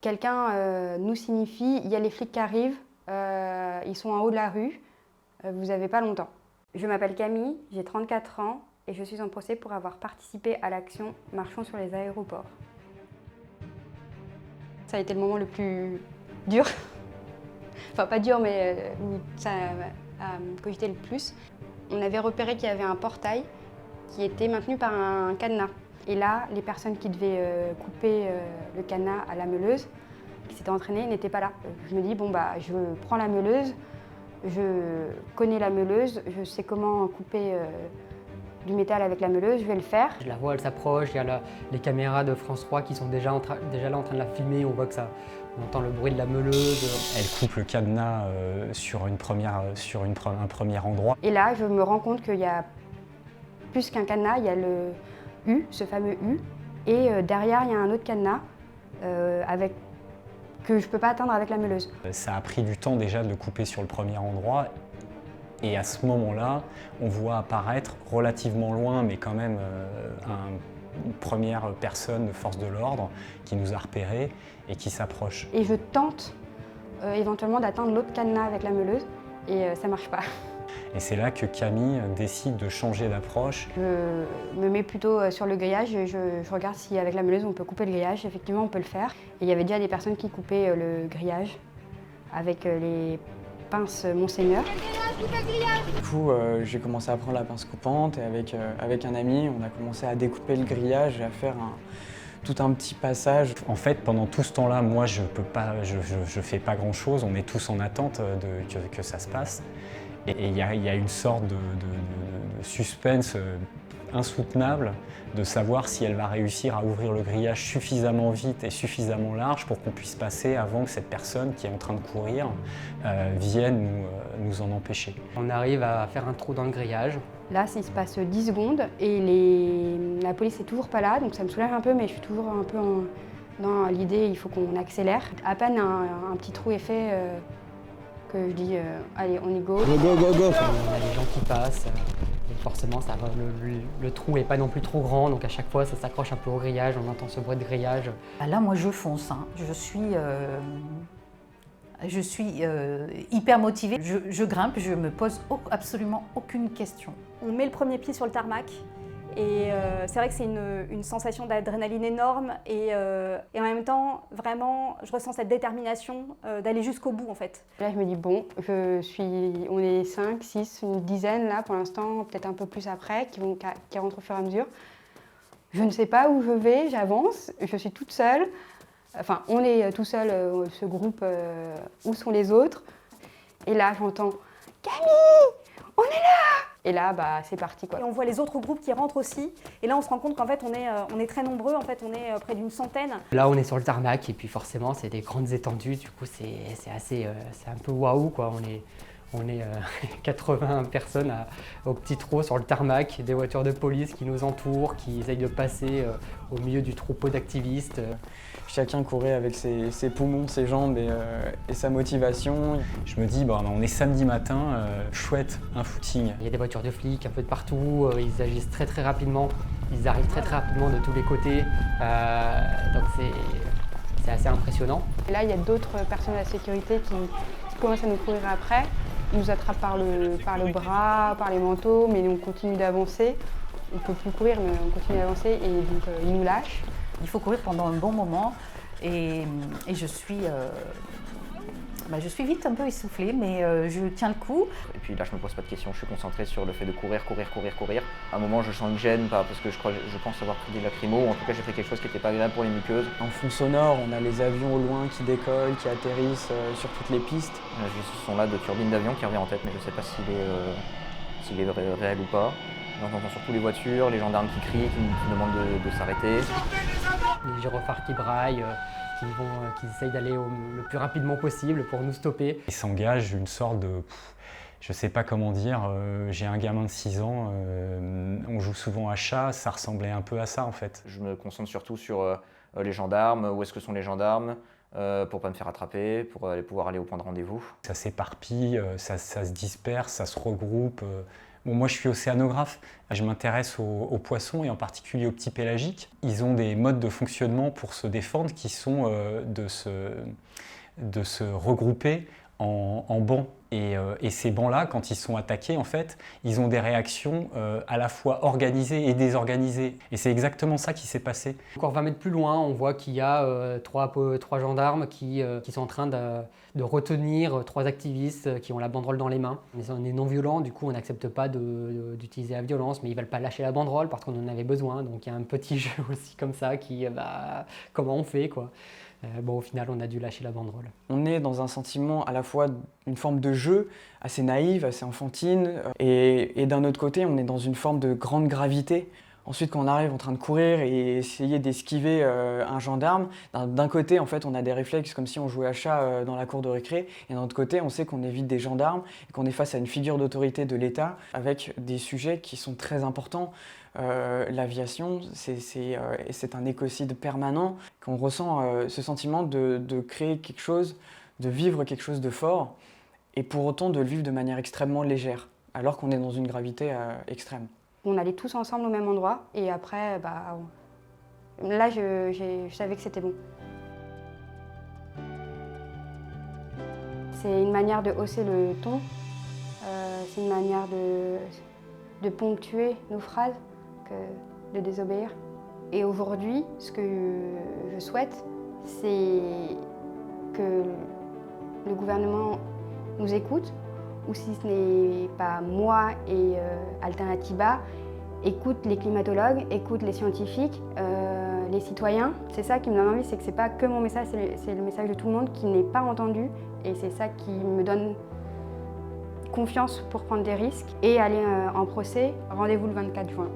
Quelqu'un nous signifie, il y a les flics qui arrivent, ils sont en haut de la rue, vous n'avez pas longtemps. Je m'appelle Camille, j'ai 34 ans et je suis en procès pour avoir participé à l'action Marchons sur les aéroports. Ça a été le moment le plus dur, enfin pas dur mais où ça a cogité le plus. On avait repéré qu'il y avait un portail qui était maintenu par un cadenas. Et là, les personnes qui devaient couper le cadenas à la meuleuse, qui s'étaient entraînées, n'étaient pas là. Je me dis, bon bah, je prends la meuleuse, je connais la meuleuse, je sais comment couper du métal avec la meuleuse, je vais le faire. Je la vois, elle s'approche, il y a les caméras de France 3 qui sont déjà là en train de la filmer, on voit que ça, on entend le bruit de la meuleuse. Elle coupe le cadenas sur un premier endroit. Et là, je me rends compte qu'il y a plus qu'un cadenas, il y a le U, ce fameux U, et derrière, il y a un autre cadenas que je ne peux pas atteindre avec la meuleuse. Ça a pris du temps déjà de le couper sur le premier endroit. Et à ce moment-là, on voit apparaître relativement loin, mais quand même une première personne de force de l'ordre qui nous a repérés et qui s'approche. Et je tente éventuellement d'atteindre l'autre cadenas avec la meuleuse, et ça ne marche pas. Et c'est là que Camille décide de changer d'approche. Je me mets plutôt sur le grillage et je regarde si avec la meuleuse on peut couper le grillage. Effectivement, on peut le faire. Et il y avait déjà des personnes qui coupaient le grillage avec les pinces Monseigneur. Du coup, j'ai commencé à prendre la pince coupante et avec un ami, on a commencé à découper le grillage et à faire tout un petit passage. En fait, pendant tout ce temps-là, moi, je fais pas grand-chose. On est tous en attente que ça se passe. Et il y a une sorte de suspense insoutenable de savoir si elle va réussir à ouvrir le grillage suffisamment vite et suffisamment large pour qu'on puisse passer avant que cette personne qui est en train de courir vienne nous en empêcher. On arrive à faire un trou dans le grillage. Là, il se passe 10 secondes et la police n'est toujours pas là, donc ça me soulage un peu, mais je suis toujours un peu dans l'idée, il faut qu'on accélère. À peine un petit trou est fait, que je dis allez, on y go. Go, go, go, go. On a des gens qui passent, et forcément ça va, le trou n'est pas non plus trop grand, donc à chaque fois ça s'accroche un peu au grillage, on entend ce bruit de grillage. Là, moi je fonce, hein. Je suis hyper motivée. Je grimpe, je me pose absolument aucune question. On met le premier pied sur le tarmac. Et c'est vrai que c'est une sensation d'adrénaline énorme et en même temps, vraiment, je ressens cette détermination d'aller jusqu'au bout en fait. Là, je me dis bon, on est 5, 6, une dizaine là pour l'instant, peut-être un peu plus après, qui rentrent au fur et à mesure. Je ne sais pas où je vais, j'avance, je suis toute seule. Enfin, on est tout seul, ce groupe, où sont les autres? Et là, j'entends « Camille, on est là !» Et là, bah, c'est parti quoi. Et on voit les autres groupes qui rentrent aussi. Et là, on se rend compte qu'en fait, on est très nombreux. En fait, on est près d'une centaine. Là, on est sur le tarmac et puis forcément, c'est des grandes étendues. Du coup, c'est un peu waouh quoi. On est 80 personnes au petit trot sur le tarmac, des voitures de police qui nous entourent, qui essayent de passer au milieu du troupeau d'activistes. Chacun courait avec ses poumons, ses jambes et sa motivation. Je me dis, bon, on est samedi matin, chouette, un footing. Il y a des voitures de flics un peu de partout, ils agissent très très rapidement, ils arrivent très très rapidement de tous les côtés, donc c'est assez impressionnant. Et là, il y a d'autres personnes de la sécurité qui commencent à nous courir après. Ils nous attrapent par le bras, par les manteaux, mais on continue d'avancer. On ne peut plus courir, mais on continue d'avancer et donc ils nous lâchent. Il faut courir pendant un bon moment et je suis vite un peu essoufflée, mais je tiens le coup. Et puis là, je me pose pas de questions, je suis concentré sur le fait de courir. À un moment, je sens une gêne, pas parce que je pense avoir pris des lacrymos, ou en tout cas, j'ai fait quelque chose qui n'était pas agréable pour les muqueuses. En fond sonore, on a les avions au loin qui décollent, qui atterrissent sur toutes les pistes. J'ai ce son-là de turbine d'avion qui revient en tête, mais je sais pas s'il est réel ou pas. On entend surtout les voitures, les gendarmes qui crient, qui demandent de s'arrêter. Les gyrophares qui braillent, qui essayent d'aller le plus rapidement possible pour nous stopper. Il s'engage une sorte de... Je sais pas comment dire, j'ai un gamin de 6 ans, on joue souvent à chat, ça ressemblait un peu à ça en fait. Je me concentre surtout sur les gendarmes, où est-ce que sont les gendarmes, pour pas me faire attraper, pour pouvoir aller au point de rendez-vous. Ça s'éparpille, ça se disperse, ça se regroupe Bon, moi, je suis océanographe, je m'intéresse aux poissons et en particulier aux petits pélagiques. Ils ont des modes de fonctionnement pour se défendre qui sont de se regrouper en bancs. Et ces bancs-là, quand ils sont attaqués, en fait, ils ont des réactions à la fois organisées et désorganisées. Et c'est exactement ça qui s'est passé. Encore 20 mètres plus loin, on voit qu'il y a trois gendarmes qui sont en train de retenir 3 activistes qui ont la banderole dans les mains. On est non violent, du coup on n'accepte pas d'utiliser la violence, mais ils ne veulent pas lâcher la banderole parce qu'on en avait besoin. Donc il y a un petit jeu aussi comme ça qui, comment on fait quoi. Bon, au final, on a dû lâcher la banderole. On est dans un sentiment à la fois une forme de jeu assez naïve, assez enfantine, et d'un autre côté, on est dans une forme de grande gravité. Ensuite, quand on arrive en train de courir et essayer d'esquiver un gendarme, d'un côté, en fait, on a des réflexes comme si on jouait à chat dans la cour de récré, et d'un autre côté, on sait qu'on évite des gendarmes et qu'on est face à une figure d'autorité de l'État avec des sujets qui sont très importants. L'aviation, c'est un écocide permanent, qu'on ressent ce sentiment de créer quelque chose, de vivre quelque chose de fort, et pour autant de le vivre de manière extrêmement légère, alors qu'on est dans une gravité extrême. On allait tous ensemble au même endroit et après, là, je savais que c'était bon. C'est une manière de hausser le ton, c'est une manière de ponctuer nos phrases que de désobéir. Et aujourd'hui, ce que je souhaite, c'est que le gouvernement nous écoute, ou si ce n'est pas moi et Alternatiba, écoute les climatologues, écoute les scientifiques, les citoyens. C'est ça qui me donne envie, c'est que c'est pas que mon message, c'est le message de tout le monde qui n'est pas entendu. Et c'est ça qui me donne confiance pour prendre des risques et aller en procès. Rendez-vous le 24 juin.